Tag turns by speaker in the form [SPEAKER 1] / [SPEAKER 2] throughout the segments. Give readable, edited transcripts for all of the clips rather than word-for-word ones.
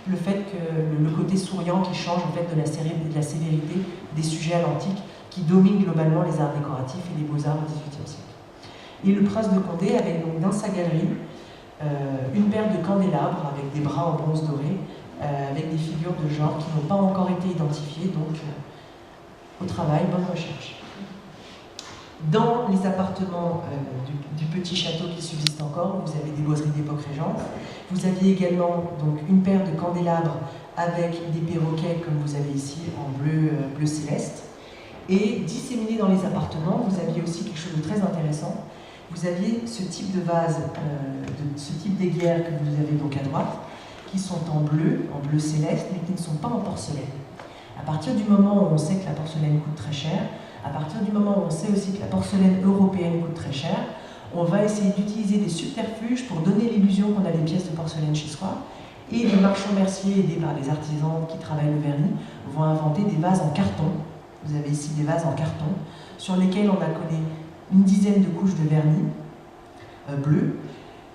[SPEAKER 1] le fait que le côté souriant qui change en fait de la sévérité des sujets à l'antique qui dominent globalement les arts décoratifs et les beaux-arts au XVIIIe siècle. Et le prince de Condé avait donc dans sa galerie une paire de candélabres avec des bras en bronze doré, avec des figures de genre qui n'ont pas encore été identifiées, donc au travail, bonne recherche. Dans les appartements du petit château qui subsiste encore, vous avez des boiseries d'époque régente. Vous aviez également donc, une paire de candélabres avec des perroquets, comme vous avez ici, en bleu céleste. Et disséminés dans les appartements, vous aviez aussi quelque chose de très intéressant. Vous aviez ce type de vase, ce type d'aiguière que vous avez donc à droite, qui sont en bleu céleste, mais qui ne sont pas en porcelaine. À partir du moment où on sait que la porcelaine coûte très cher, à partir du moment où on sait aussi que la porcelaine européenne coûte très cher, on va essayer d'utiliser des subterfuges pour donner l'illusion qu'on a des pièces de porcelaine chez soi. Et les marchands merciers, aidés par les artisans qui travaillent le vernis, vont inventer des vases en carton. Vous avez ici des vases en carton, sur lesquels on a collé une dizaine de couches de vernis bleu,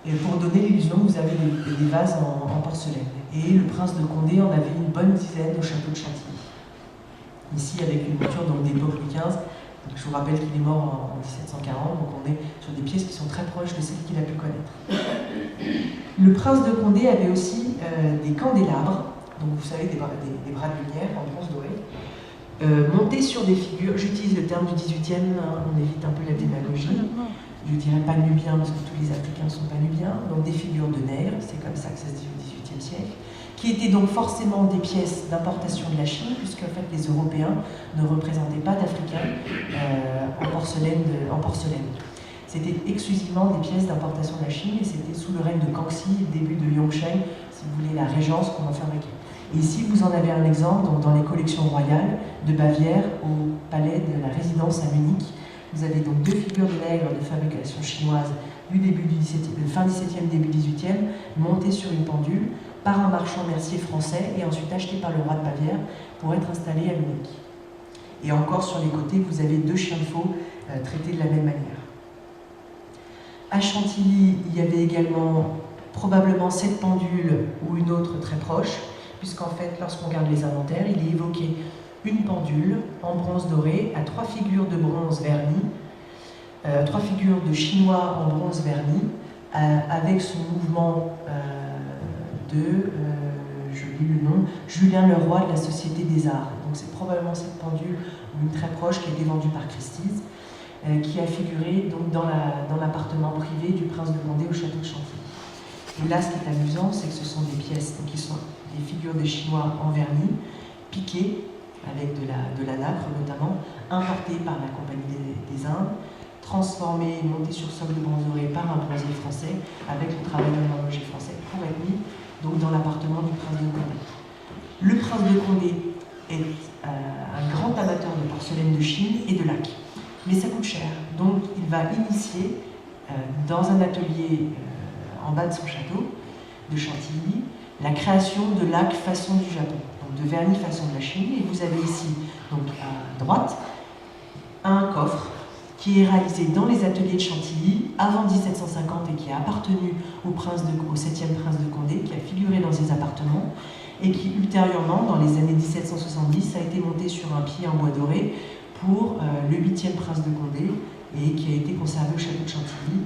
[SPEAKER 1] et pour donner l'illusion que vous avez des vases en porcelaine. Et le prince de Condé en avait une bonne dizaine au château de Chantilly. Ici, avec une mouture d'époque Louis XV. Donc, je vous rappelle qu'il est mort en 1740, donc on est sur des pièces qui sont très proches de celles qu'il a pu connaître. Le prince de Condé avait aussi des candélabres, donc vous savez, des bras de lumière en bronze doré, montés sur des figures, j'utilise le terme du 18e, on évite un peu la démagogie, je ne dirais pas nubien parce que tous les Africains ne sont pas nubiens, donc des figures de nègres, c'est comme ça que ça se dit au 18e siècle, qui étaient donc forcément des pièces d'importation de la Chine, puisque en fait, les Européens ne représentaient pas d'Africains en porcelaine. C'était exclusivement des pièces d'importation de la Chine, et c'était sous le règne de Kangxi, début de Yongsheng, si vous voulez, la régence qu'on en fabriquait. Et ici, vous en avez un exemple donc, dans les collections royales de Bavière, au palais de la résidence à Munich. Vous avez donc deux figures de nègres de fabrication chinoise du fin 17e, début 18e, montées sur une pendule, par un marchand mercier français et ensuite acheté par le roi de Bavière pour être installé à Munich. Et encore sur les côtés, vous avez deux chiens de faux traités de la même manière. À Chantilly, il y avait également probablement cette pendule ou une autre très proche, puisqu'en fait, lorsqu'on regarde les inventaires, il est évoqué une pendule en bronze doré à 3 figures de bronze verni, 3 figures de chinois en bronze verni, avec ce mouvement je lis le nom, Julien Leroy de la Société des Arts. Donc c'est probablement cette pendule, une très proche, qui a été vendue par Christie's, qui a figuré donc, dans l'appartement privé du prince de Condé au château de Chantilly. Et là, ce qui est amusant, c'est que ce sont des pièces qui sont des figures des Chinois en vernis, piquées, avec de la nacre notamment, importées par la Compagnie des Indes, transformées, montées sur socle de bronze doré par un bronzier français, avec le travail d'un horloger français pour être mis donc dans l'appartement du prince de Condé. Le prince de Condé est un grand amateur de porcelaine de Chine et de laque, mais ça coûte cher, donc il va initier dans un atelier en bas de son château de Chantilly la création de laque façon du Japon, donc de vernis façon de la Chine, et vous avez ici donc à droite un coffre qui est réalisé dans les ateliers de Chantilly avant 1750 et qui a appartenu au 7e prince de Condé, qui a figuré dans ses appartements et qui ultérieurement, dans les années 1770, a été monté sur un pied en bois doré pour le 8e prince de Condé et qui a été conservé au château de Chantilly.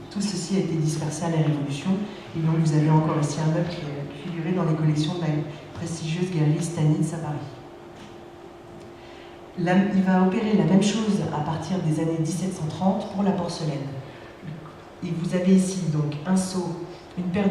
[SPEAKER 1] Tout ceci a été dispersé à la Révolution et donc vous avez encore ici un meuble qui est figuré dans les collections de la prestigieuse galerie Stanitz à Paris. Il va opérer la même chose à partir des années 1730 pour la porcelaine. Et vous avez ici donc un seau, une paire